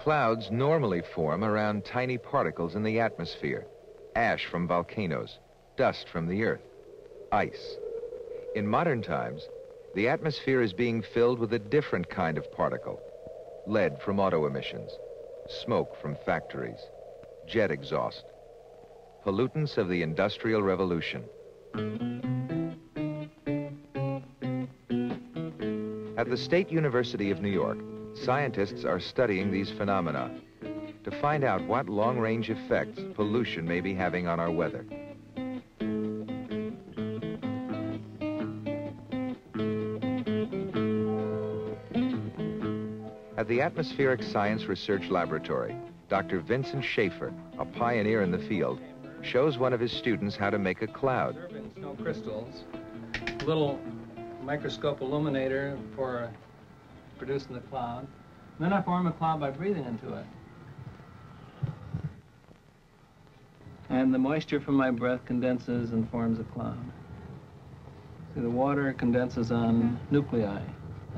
Clouds normally form around tiny particles in the atmosphere, ash from volcanoes, dust from the earth, ice. In modern times, the atmosphere is being filled with a different kind of particle: lead from auto emissions, smoke from factories, jet exhaust, pollutants of the Industrial Revolution. At the State University of New York, scientists are studying these phenomena to find out what long-range effects pollution may be having on our weather. At the Atmospheric Science Research Laboratory, Dr. Vincent SCHAEFER, a pioneer in the field, shows one of his students how to make a cloud. Observing snow crystals, little microscope illuminator for producing the cloud. And then I form a cloud by breathing into it. And the moisture from my breath condenses and forms a cloud. See, the water condenses on nuclei.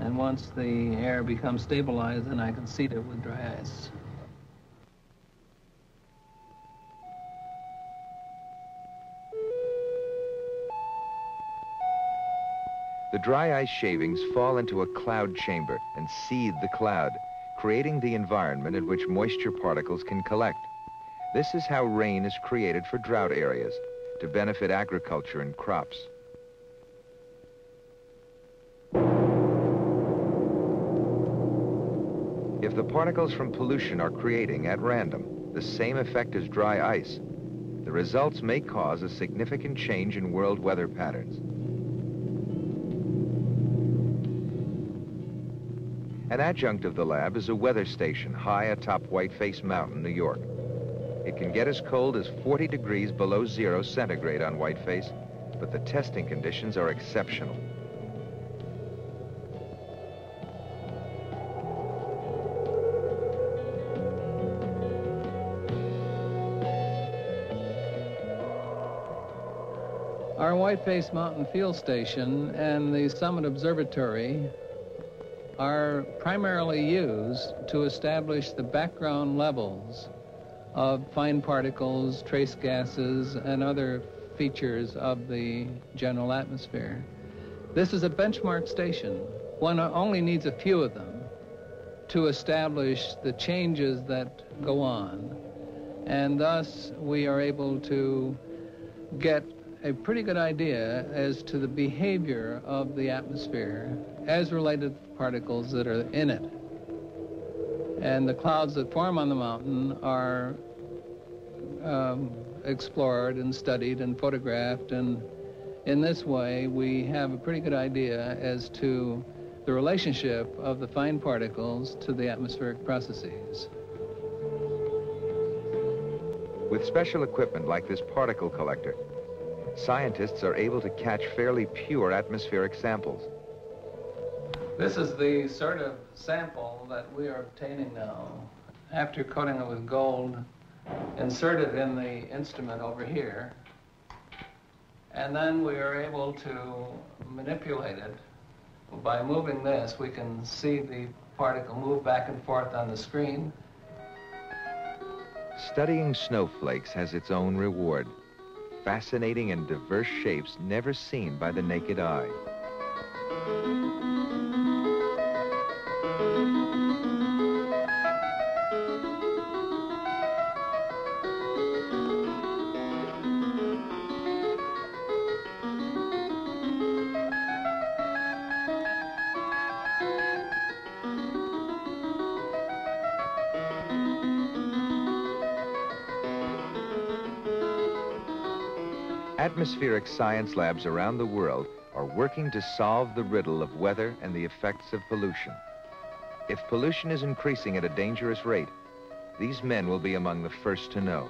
And once the air becomes stabilized, then I can seed it with dry ice. The dry ice shavings fall into a cloud chamber and seed the cloud, creating the environment in which moisture particles can collect. This is how rain is created for drought areas to benefit agriculture and crops. If the particles from pollution are creating at random the same effect as dry ice, the results may cause a significant change in world weather patterns. An adjunct of the lab is a weather station high atop Whiteface Mountain, New York. It can get as cold as 40 degrees below 0 centigrade on Whiteface, but the testing conditions are exceptional. Our Whiteface Mountain Field Station and the Summit Observatory are primarily used to establish the background levels of fine particles, trace gases, and other features of the general atmosphere. This is a benchmark station. One only needs a few of them to establish the changes that go on. And thus, we are able to get a pretty good idea as to the behavior of the atmosphere as related to particles that are in it. And the clouds that form on the mountain are explored and studied and photographed, and in this way we have a pretty good idea as to the relationship of the fine particles to the atmospheric processes. With special equipment like this particle collector, scientists are able to catch fairly pure atmospheric samples. This is the sort of sample that we are obtaining now. After coating it with gold, insert it in the instrument over here, and then we are able to manipulate it. By moving this, we can see the particle move back and forth on the screen. Studying snowflakes has its own reward. Fascinating and diverse shapes never seen by the naked eye. Atmospheric science labs around the world are working to solve the riddle of weather and the effects of pollution. If pollution is increasing at a dangerous rate, these men will be among the first to know.